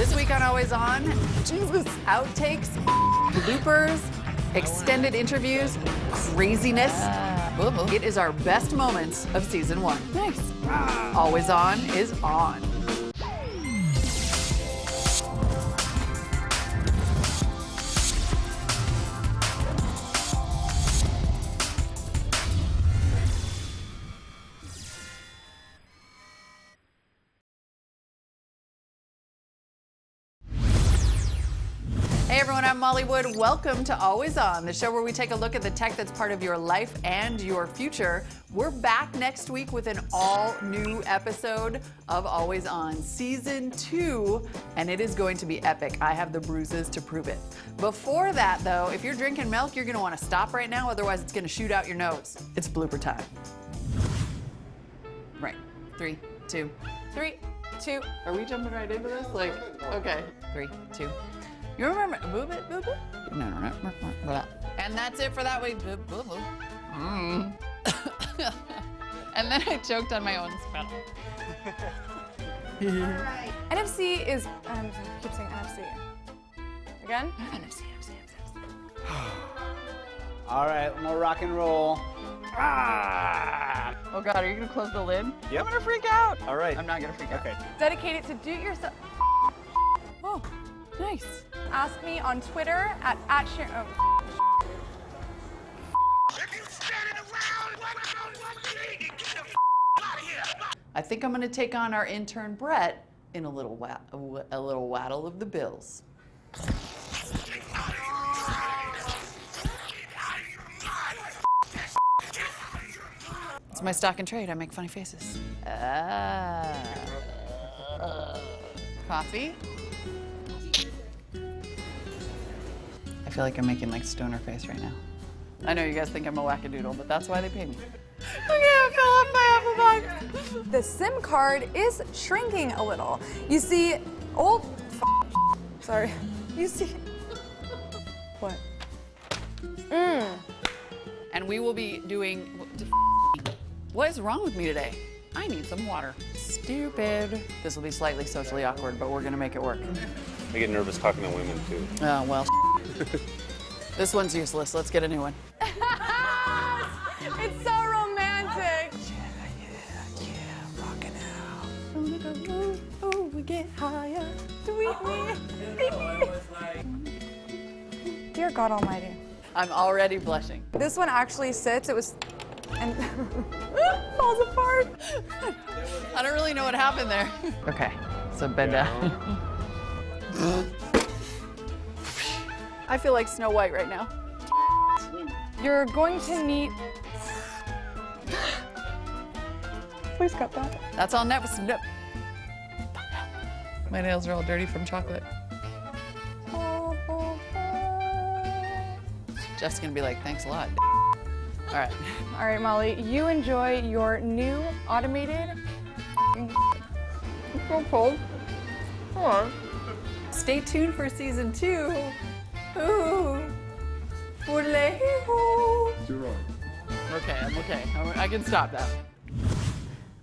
This week on Always On, Jesus, outtakes, bloopers, extended interviews, craziness. It is our best moments of season 1. Nice. Always On is on. Hey everyone, I'm Molly Wood. Welcome to Always On, the show where we take a look at the tech that's part of your life and your future. We're back next week with an all-new episode of Always On, Season 2, and it is going to be epic. I have the bruises to prove it. Before that, though, if you're drinking milk, you're going to want to stop right now, otherwise it's going to shoot out your nose. It's blooper time. Right. 3, 2, 3, 2. Are we jumping right into this? Like, okay. 3, 2. You remember? Move it, move it. No. And that's it for that week. And then I choked on my own spell. All right. NFC is, I keep saying NFC. Again? NFC. All right, more rock and roll. Oh God, are you gonna close the lid? Yep. I'm gonna freak out. All right. I'm not gonna freak out. Okay. Dedicated to do it yourself. Oh, nice. Ask me on Twitter at Sharon. Oh. If you standing around, what you need to get the out of here. I think I'm gonna take on our intern Brett in a little waddle of the bills. It's my stock and trade. I make funny faces. Coffee. I feel like I'm making like stoner face right now. I know you guys think I'm a wackadoodle, but that's why they pay me. Okay, I fill up my apple box. The SIM card is shrinking a little. You see, sorry. You see. What? And we will be doing. What is wrong with me today? I need some water. Stupid. This will be slightly socially awkward, but we're gonna make it work. I get nervous talking to women too. Oh, well. This one's useless. Let's get a new one. It's so romantic. Yeah, rocking out. Oh, we get higher. Sweet me. Dear God Almighty. I'm already blushing. This one actually sits. It was. And falls apart. I don't really know what happened there. Okay, so bend down. I feel like Snow White right now. You're going to need. Please cut that. That's all net with some nip. My nails are all dirty from chocolate. Jeff's gonna be like, thanks a lot. All right. All right, Molly, you enjoy your new automated. It's so cold. Stay tuned for season 2. Ooh. Okay, I'm okay. I can stop that.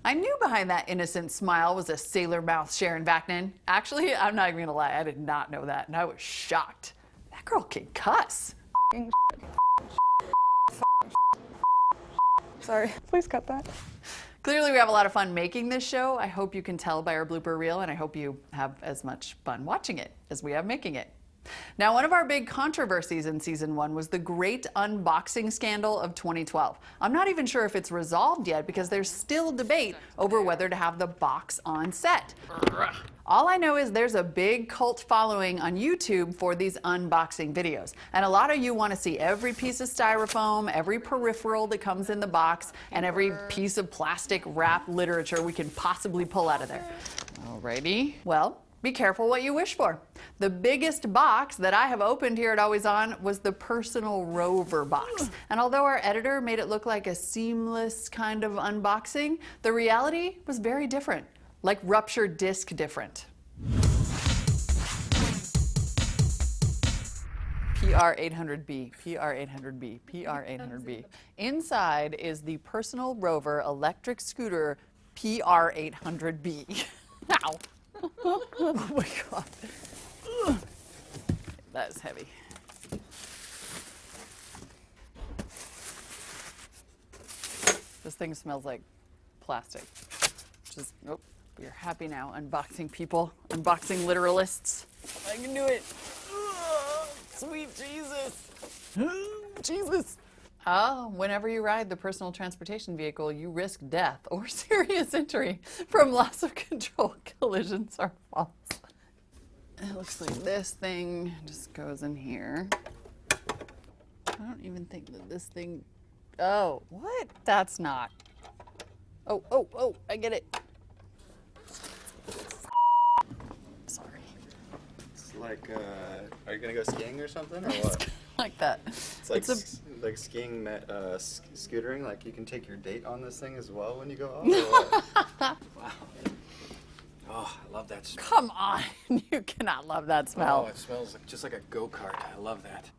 I knew behind that innocent smile was a sailor mouth Sharon Vaknin. Actually, I'm not even gonna lie, I did not know that, and I was shocked. That girl can cuss. Sorry. Please cut that. Clearly, we have a lot of fun making this show. I hope you can tell by our blooper reel, and I hope you have as much fun watching it as we have making it. Now, one of our big controversies in season 1 was the great unboxing scandal of 2012. I'm not even sure if it's resolved yet because there's still debate over whether to have the box on set. All I know is there's a big cult following on YouTube for these unboxing videos. And a lot of you want to see every piece of styrofoam, every peripheral that comes in the box, and every piece of plastic wrap literature we can possibly pull out of there. Alrighty. Well, be careful what you wish for. The biggest box that I have opened here at Always On was the personal rover box. And although our editor made it look like a seamless kind of unboxing, the reality was very different, like ruptured disc different. PR800B, PR800B, PR800B. Inside is the personal rover electric scooter PR800B. Ow. Oh my God. That is heavy. This thing smells like plastic. Just, oh, you're happy now. Unboxing people, unboxing literalists. I can do it. Sweet Jesus. Jesus. Whenever you ride the personal transportation vehicle, you risk death or serious injury from loss of control. Collisions are false. It looks like this thing just goes in here. I don't even think that this thing. Oh, what? That's not. Oh, I get it. Sorry. It's like, are you gonna go skiing or something, or what? Like that. It's like like skiing, scootering. Like you can take your date on this thing as well when you go off. Or what? Wow. Oh, I love that smell. Come on. You cannot love that smell. Oh, it smells like, just like a go-kart. I love that.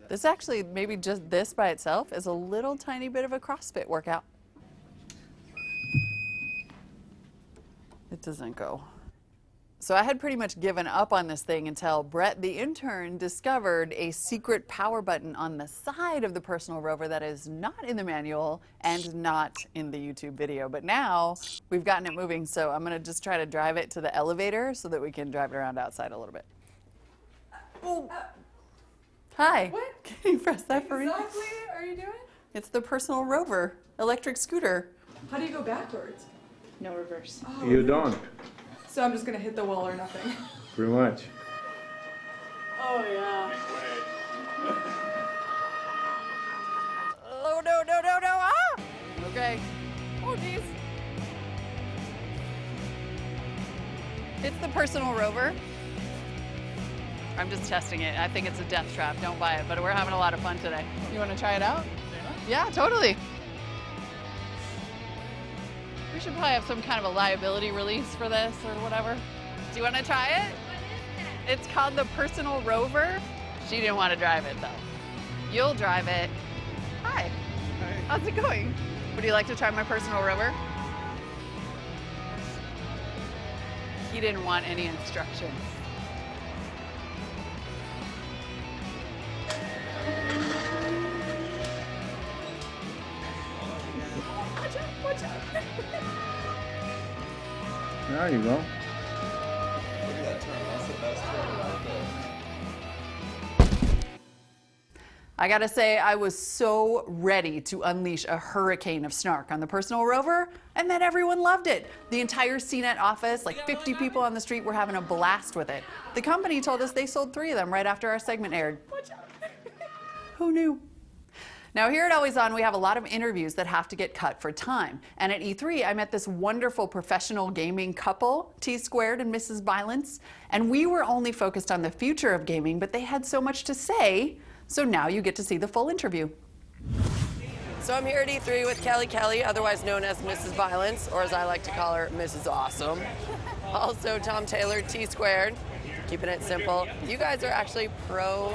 This actually, maybe just this by itself, is a little tiny bit of a CrossFit workout. It doesn't go. So I had pretty much given up on this thing until Brett, the intern, discovered a secret power button on the side of the personal rover that is not in the manual and not in the YouTube video. But now we've gotten it moving, so I'm gonna just try to drive it to the elevator so that we can drive it around outside a little bit. Oh. Hi. What? Can you press that for me? Exactly are you doing? It's the personal rover electric scooter. How do you go backwards? No reverse. Oh. You don't, So I'm just gonna hit the wall or nothing. pretty much. Oh yeah. Oh, no. Ah! Okay. Oh, geez. It's the personal rover. I'm just testing it. I think it's a death trap. Don't buy it, but we're having a lot of fun today. You want to try it out? Yeah, totally. We should probably have some kind of a liability release for this or whatever. Do you want to try it? It's called the personal rover. She didn't want to drive it though. You'll drive it. Hi. How's it going? Would you like to try my personal rover? He didn't want any instructions. Watch out. There you go. Look at that turn. That's the best turn right there. I gotta say, I was so ready to unleash a hurricane of snark on the personal rover, and then everyone loved it. The entire CNET office, like 50 people on the street, were having a blast with it. The company told us they sold 3 of them right after our segment aired. Who knew? Now here at Always On, we have a lot of interviews that have to get cut for time. And at E3, I met this wonderful professional gaming couple, T-Squared and Mrs. Violence. And we were only focused on the future of gaming, but they had so much to say. So now you get to see the full interview. So I'm here at E3 with Kelly, otherwise known as Mrs. Violence, or as I like to call her, Mrs. Awesome. Also Tom Taylor, T-Squared, keeping it simple. You guys are actually pro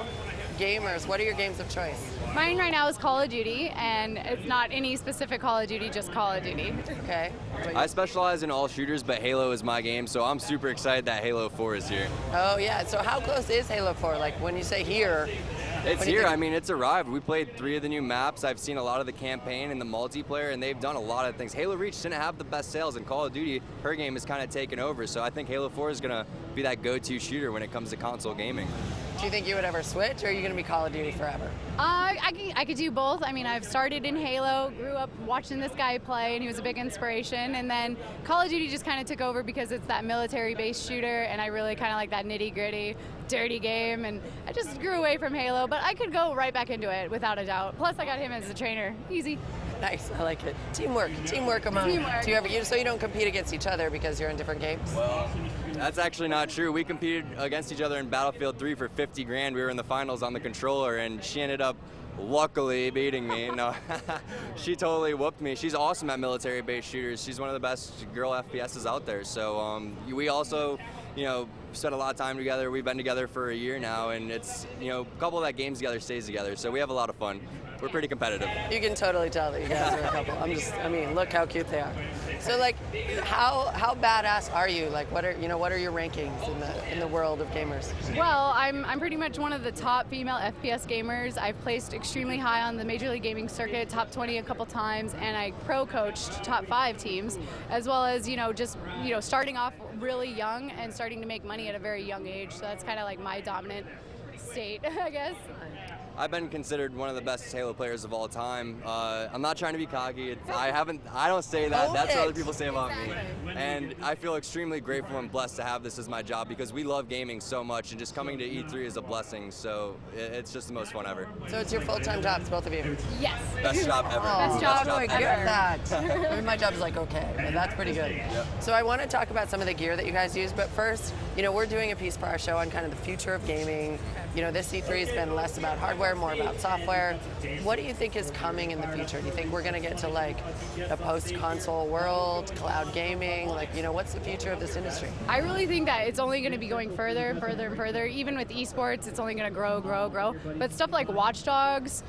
gamers. What are your games of choice? Mine right now is Call of Duty, and it's not any specific Call of Duty, just Call of Duty. Okay. I specialize in all shooters, but Halo is my game, so I'm super excited that Halo 4 is here. Oh yeah, so how close is Halo 4? Like when you say here, It's here. I mean, it's arrived. We played 3 of the new maps. I've seen a lot of the campaign and the multiplayer, and they've done a lot of things. Halo Reach didn't have the best sales, and Call of Duty, her game is kind of taken over, so I think Halo 4 is going to be that go-to shooter when it comes to console gaming. do you think you would ever switch, or are you going to be Call of Duty forever? I could do both. I mean, I've started in Halo, grew up watching this guy play, and he was a big inspiration. And then Call of Duty just kind of took over because it's that military-based shooter, and I really kind of like that nitty-gritty, dirty game. And I just grew away from Halo, but I could go right back into it without a doubt. Plus, I got him as a trainer. Easy. Nice, I like it. Teamwork among. Teamwork. Do you ever so you don't compete against each other because you're in different games? Well, that's actually not true. We competed against each other in Battlefield 3 for 50 grand. We were in the finals on the controller, and she ended up luckily beating me. No, she totally whooped me. She's awesome at military-based shooters. She's one of the best girl FPSs out there. So we also, spent a lot of time together. We've been together for a year now, and it's, a couple of that games together stays together. So we have a lot of fun. We're pretty competitive. You can totally tell that you guys are a couple. Look how cute they are. So like, how badass are you? Like, what are your rankings in the world of gamers? Well, I'm pretty much one of the top female FPS gamers. I've placed extremely high on the Major League Gaming circuit, top 20 a couple times, and I pro coached top 5 teams, as well as just starting off really young and starting to make money at a very young age. So that's kind of like my dominant state, I guess. I've been considered one of the best Halo players of all time. I'm not trying to be cocky. I don't say that. That's what other people say about me. And I feel extremely grateful and blessed to have this as my job because we love gaming so much, and just coming to E3 is a blessing. So it's just the most fun ever. So it's your full-time jobs, both of you? Yes. Best job ever. Best job How do I get ever. that? I mean, my job's like okay, but that's pretty good. Yep. So I want to talk about some of the gear that you guys use, but first, we're doing a piece for our show on kind of the future of gaming. This E3 has been less about hardware, more about software. What do you think is coming in the future? Do you think we're going to get to like a post-console world, cloud gaming? Like, what's the future of this industry? I really think that it's only going to be going further and further and further. Even with esports, it's only going to grow. But stuff like Watch Dogs,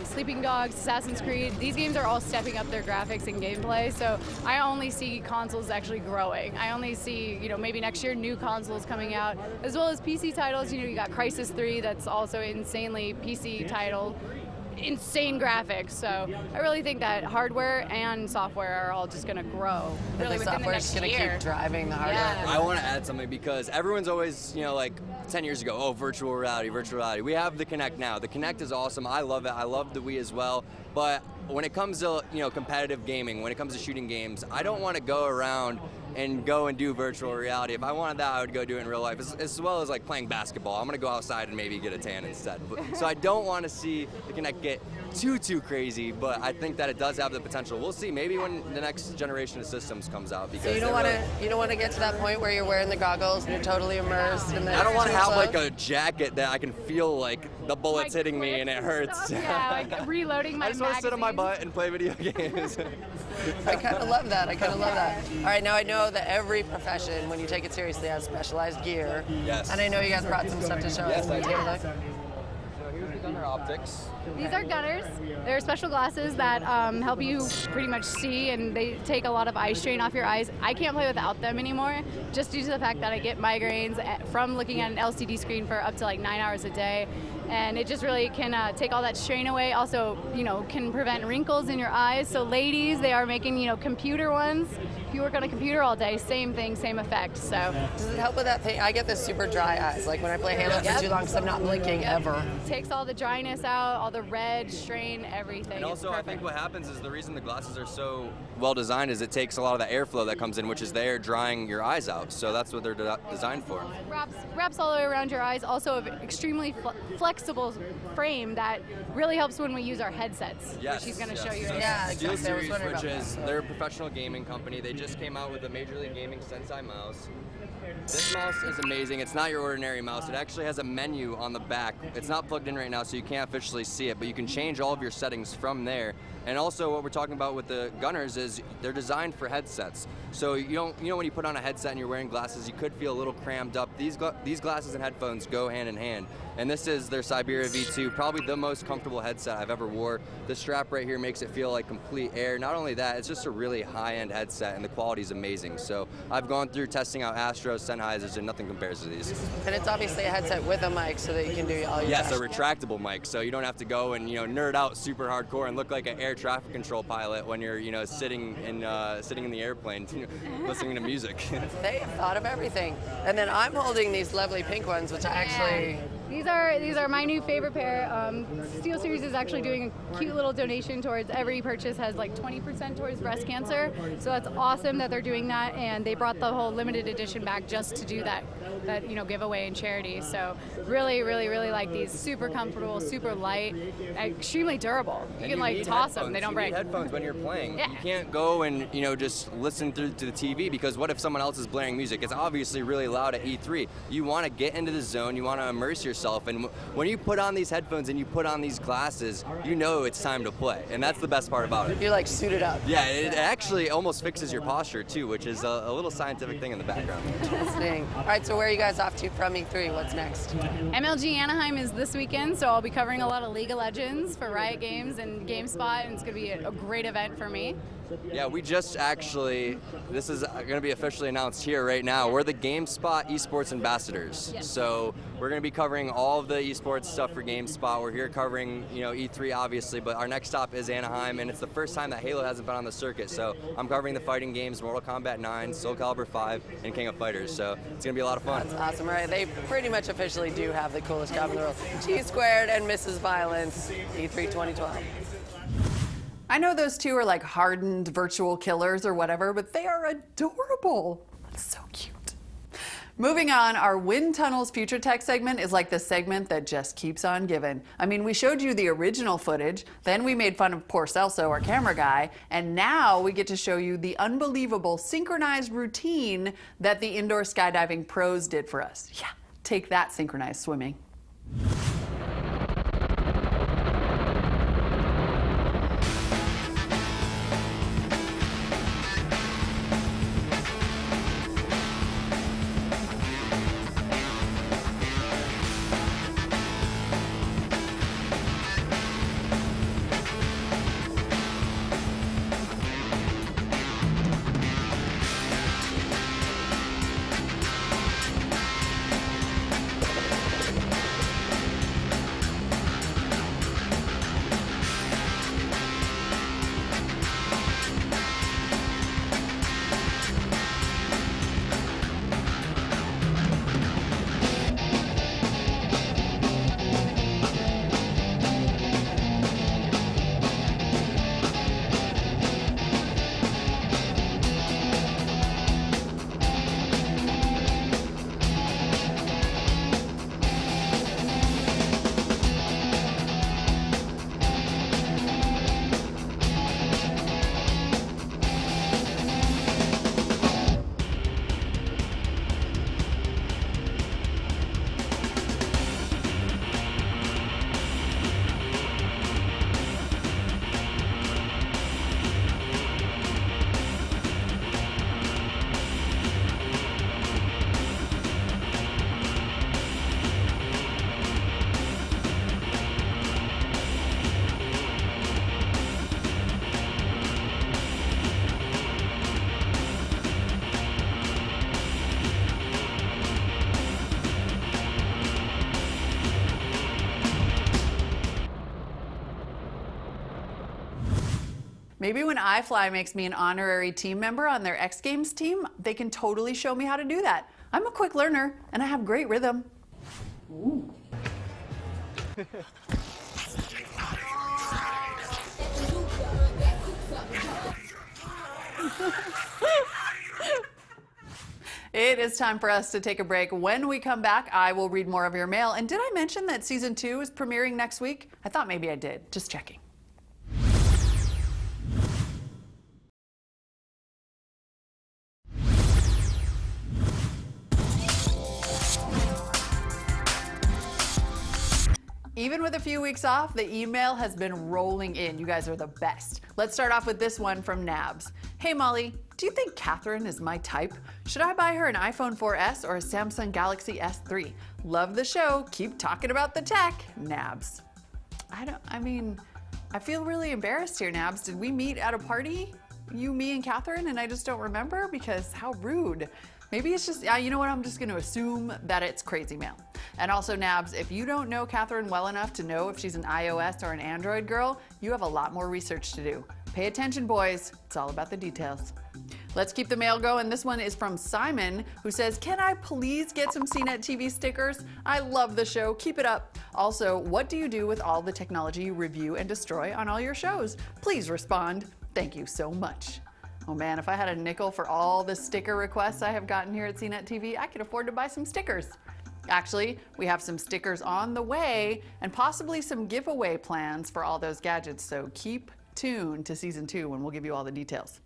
Sleeping Dogs, Assassin's Creed, these games are all stepping up their graphics and gameplay. So I only see consoles actually growing. I only see, maybe next year new consoles coming out, as well as PC titles. You got Crysis 3, that's also insanely PC title. Insane graphics. So I really think that hardware and software are all just going to grow. Really the within the software's next going to year. keep driving the hardware. Yeah. I want to add something because everyone's always, like 10 years ago, oh, virtual reality. We have the Kinect now. The Kinect is awesome. I love it. I love the Wii as well. But when it comes to, competitive gaming, when it comes to shooting games, I don't want to go around and go and do virtual reality. If I wanted that, I would go do it in real life, as well as like playing basketball. I'm gonna go outside and maybe get a tan instead. So I don't want to see the Kinect get too crazy, but I think that it does have the potential. We'll see. Maybe when the next generation of systems comes out. Because So you don't want to get to that point where you're wearing the goggles and you're totally immersed. And I don't want to have like a jacket that I can feel like the bullets hitting me and it hurts. Stuff, yeah, like reloading my I just want to sit on my magazines. butt and play video games. I kind of love that. All right, now I know that every profession, when you take it seriously, has specialized gear. Yes. And I know you guys brought some stuff to show us. I Take a look. So here's the gunner optics. These are gunners. They're special glasses that help you pretty much see, and they take a lot of eye strain off your eyes. I can't play without them anymore, just due to the fact that I get migraines from looking at an LCD screen for up to like 9 hours a day. And it just really can take all that strain away. Also, can prevent wrinkles in your eyes. So ladies, they are making, computer ones. If you work on a computer all day, same thing, same effect. So Does it help with that thing? I get the super dry eyes, like when I play Halo for too long because I'm not blinking ever. takes all the dryness out, all the red, strain, everything. And It's also, I perfect. think what happens is the reason the glasses are so well designed is it takes a lot of the airflow that comes in, which is there drying your eyes out. So that's what they're designed for. Wraps all the way around your eyes. Also, an extremely flexible frame that really helps when we use our headsets, Yes, which he's going to yes. show you. So Yeah, Steel exactly. I was Series, wondering which about is that. they're a professional gaming company. They just came out with a Major League Gaming Sensei mouse. This mouse is amazing. It's not your ordinary mouse. It actually has a menu on the back. It's not plugged in right now, so you can't officially see it, but you can change all of your settings from there. And also what we're talking about with the gunners is they're designed for headsets. So you don't, when you put on a headset and you're wearing glasses, you could feel a little crammed up. These glasses and headphones go hand in hand. And this is their Siberia V2, probably the most comfortable headset I've ever wore. The strap right here makes it feel like complete air. Not only that, it's just a really high-end headset, and the quality is amazing. So I've gone through testing out Astros, Sennheisers, and nothing compares to these. And it's obviously a headset with a mic so that you can do all your Yes, a trash. retractable mic, so you don't have to go and nerd out super hardcore and look like an air traffic control pilot when you're sitting in the airplane listening to music. They have thought of everything. And then I'm holding these lovely pink ones, which I actually... These are my new favorite pair. Steel Series is actually doing a cute little donation towards every purchase has like 20% towards breast cancer. So that's awesome that they're doing that, and they brought the whole limited edition back just to do that giveaway and charity. So really, really, really like these. Super comfortable, super light, extremely durable. You can like toss them; they don't break. You need headphones when you're playing. Yeah. You can't go and just listen through to the TV because what if someone else is blaring music? It's obviously really loud at E3. You want to get into the zone. You want to immerse yourself, and when you put on these headphones and you put on these glasses, it's time to play, and that's the best part about it. You're like suited up. Yeah, it actually almost fixes your posture too, which is a little scientific thing in the background. Interesting. All right, so where are you guys off to from E3? What's next? MLG Anaheim is this weekend, so I'll be covering a lot of League of Legends for Riot Games and GameSpot, and it's going to be a great event for me. Yeah, we just actually, this is going to be officially announced here right now. We're the GameSpot esports ambassadors. So we're going to be covering all of the esports stuff for GameSpot. We're here covering, E3 obviously, but our next stop is Anaheim, and it's the first time that Halo hasn't been on the circuit. So I'm covering the fighting games, Mortal Kombat 9, Soul Calibur 5, and King of Fighters. So it's going to be a lot of fun. That's awesome, right? They pretty much officially do have the coolest job in the world. T-Squared and Mrs. Violence, E3 2012. I know those two are like hardened virtual killers or whatever, but they are adorable. That's so cute. Moving on, our Wind Tunnel's Future Tech segment is like the segment that just keeps on giving. I mean, we showed you the original footage, then we made fun of poor Celso, our camera guy, and now we get to show you the unbelievable synchronized routine that the indoor skydiving pros did for us. Yeah, take that, synchronized swimming. Maybe when iFly makes me an honorary team member on their X Games team, they can totally show me how to do that. I'm a quick learner, and I have great rhythm. Ooh. It is time for us to take a break. When we come back, I will read more of your mail. And did I mention that season 2 is premiering next week? I thought maybe I did. Just checking. Even with a few weeks off, the email has been rolling in. You guys are the best. Let's start off with this one from Nabs. Hey Molly, do you think Catherine is my type? Should I buy her an iPhone 4S or a Samsung Galaxy S3? Love the show. Keep talking about the tech. Nabs. I feel really embarrassed here, Nabs. Did we meet at a party? You, me, and Catherine, and I just don't remember? Because how rude. Maybe it's just, you know what, I'm just gonna assume that it's crazy mail. And also, Nabs, if you don't know Catherine well enough to know if she's an iOS or an Android girl, you have a lot more research to do. Pay attention, boys. It's all about the details. Let's keep the mail going. This one is from Simon, who says, can I please get some CNET TV stickers? I love the show. Keep it up. Also, what do you do with all the technology you review and destroy on all your shows? Please respond. Thank you so much. Oh man, if I had a nickel for all the sticker requests I have gotten here at CNET TV, I could afford to buy some stickers. Actually, we have some stickers on the way and possibly some giveaway plans for all those gadgets, so keep tuned to season 2 when we'll give you all the details.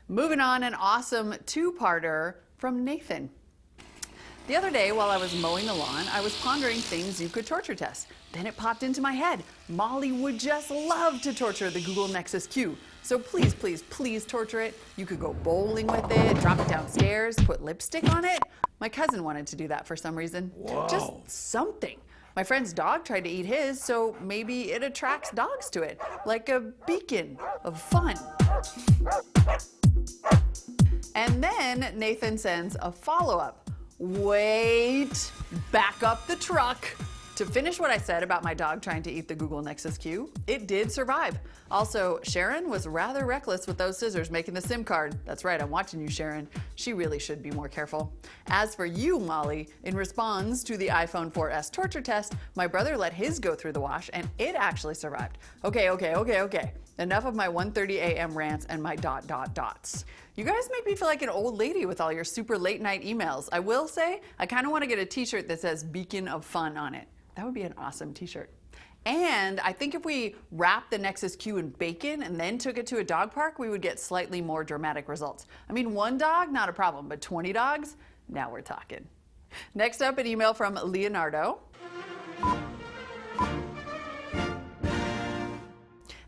Moving on, an awesome two-parter from Nathan. The other day while I was mowing the lawn, I was pondering things you could torture test. Then it popped into my head. Molly would just love to torture the Google Nexus Q. So please, please, please torture it. You could go bowling with it, drop it downstairs, put lipstick on it. My cousin wanted to do that for some reason. Whoa. Just something. My friend's dog tried to eat his, so maybe it attracts dogs to it, like a beacon of fun. And then Nathan sends a follow-up. Wait, back up the truck. To finish what I said about my dog trying to eat the Google Nexus Q, it did survive. Also, Sharon was rather reckless with those scissors making the SIM card. That's right, I'm watching you, Sharon. She really should be more careful. As for you, Molly, in response to the iPhone 4S torture test, my brother let his go through the wash and it actually survived. Okay. Enough of my 1:30 a.m. rants and my dots. You guys make me feel like an old lady with all your super late night emails. I will say, I kind of want to get a t-shirt that says Beacon of Fun on it. That would be an awesome t-shirt. And I think if we wrapped the Nexus Q in bacon and then took it to a dog park, we would get slightly more dramatic results. I mean, 1 dog, not a problem, but 20 dogs? Now we're talking. Next up, an email from Leonardo.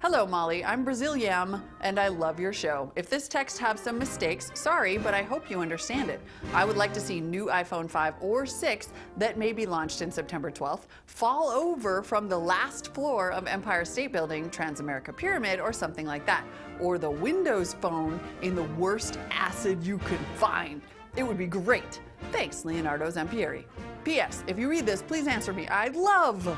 Hello, Molly. I'm Brazil Yam, and I love your show. If this text has some mistakes, sorry, but I hope you understand it. I would like to see new iPhone 5 or 6 that may be launched in September 12th fall over from the last floor of Empire State Building, Transamerica Pyramid, or something like that. Or the Windows Phone in the worst acid you could find. It would be great. Thanks, Leonardo Zampieri. P.S. If you read this, please answer me. I'd love.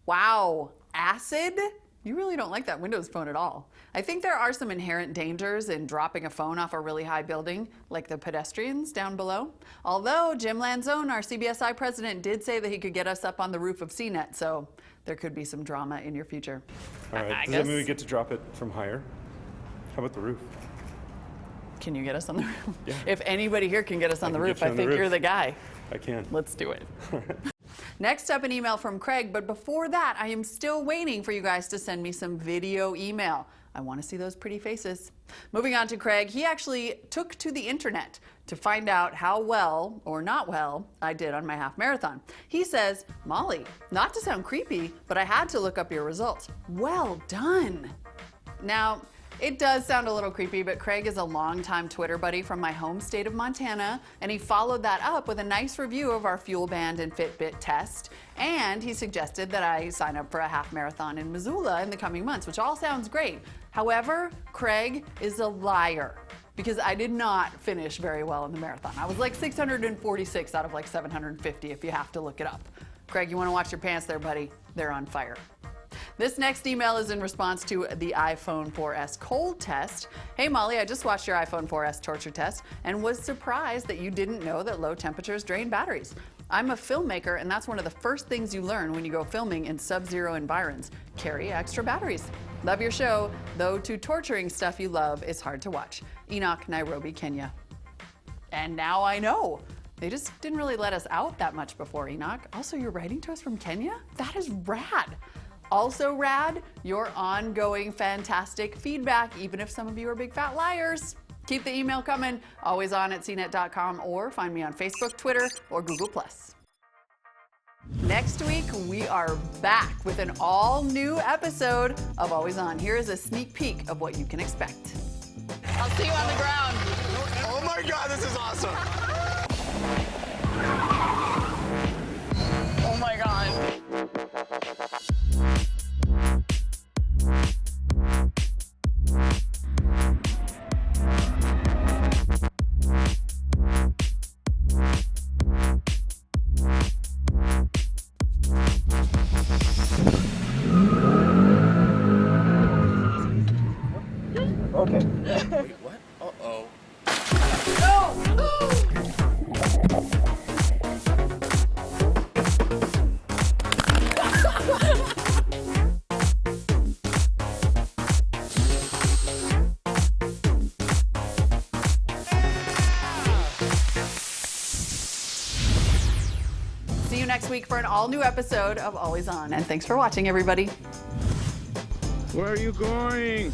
Wow, acid? You really don't like that Windows Phone at all. I think there are some inherent dangers in dropping a phone off a really high building, like the pedestrians down below. Although Jim Lanzone, our CBSI president, did say that he could get us up on the roof of CNET, so there could be some drama in your future. All right, does that mean we get to drop it from higher? How about the roof? Can you get us on the roof? Yeah. If anybody here can get us on the roof, get you I on the think roof. you're the guy. I can. Let's do it. Next up, an email from Craig, but before that, I am still waiting for you guys to send me some video email. I want to see those pretty faces. Moving on to Craig, he actually took to the internet to find out how well, or not well, I did on my half marathon. He says, Molly, not to sound creepy, but I had to look up your results. Well done. Now, it does sound a little creepy, but Craig is a longtime Twitter buddy from my home state of Montana, and he followed that up with a nice review of our Fuel Band and Fitbit test, and he suggested that I sign up for a half marathon in Missoula in the coming months, which all sounds great. However, Craig is a liar, because I did not finish very well in the marathon. I was like 646 out of like 750 if you have to look it up. Craig, you want to watch your pants there, buddy? They're on fire. This next email is in response to the iPhone 4S cold test. Hey Molly, I just watched your iPhone 4S torture test and was surprised that you didn't know that low temperatures drain batteries. I'm a filmmaker and that's one of the first things you learn when you go filming in sub-zero environs. Carry extra batteries. Love your show, though to torturing stuff you love is hard to watch. Enoch, Nairobi, Kenya. And now I know. They just didn't really let us out that much before, Enoch. Also, you're writing to us from Kenya? That is rad. Also rad, your ongoing fantastic feedback, even if some of you are big fat liars. Keep the email coming, always on at cnet.com, or find me on Facebook, Twitter, or Google+. Next week, we are back with an all-new episode of Always On. Here is a sneak peek of what you can expect. I'll see you on the ground. Oh my God, this is awesome. Oh my God. Okay. Wait, what? Uh-oh. See you next week for an all-new episode of Always On. And thanks for watching, everybody. Where are you going?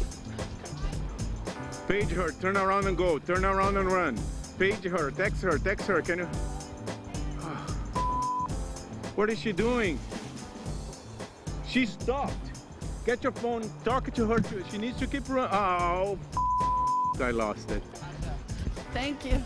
Page her, turn around and go. Turn around and run. Page her, text her, can you? What is she doing? She stopped. Get your phone, talk to her too. She needs to keep running. Oh, I lost it. Thank you.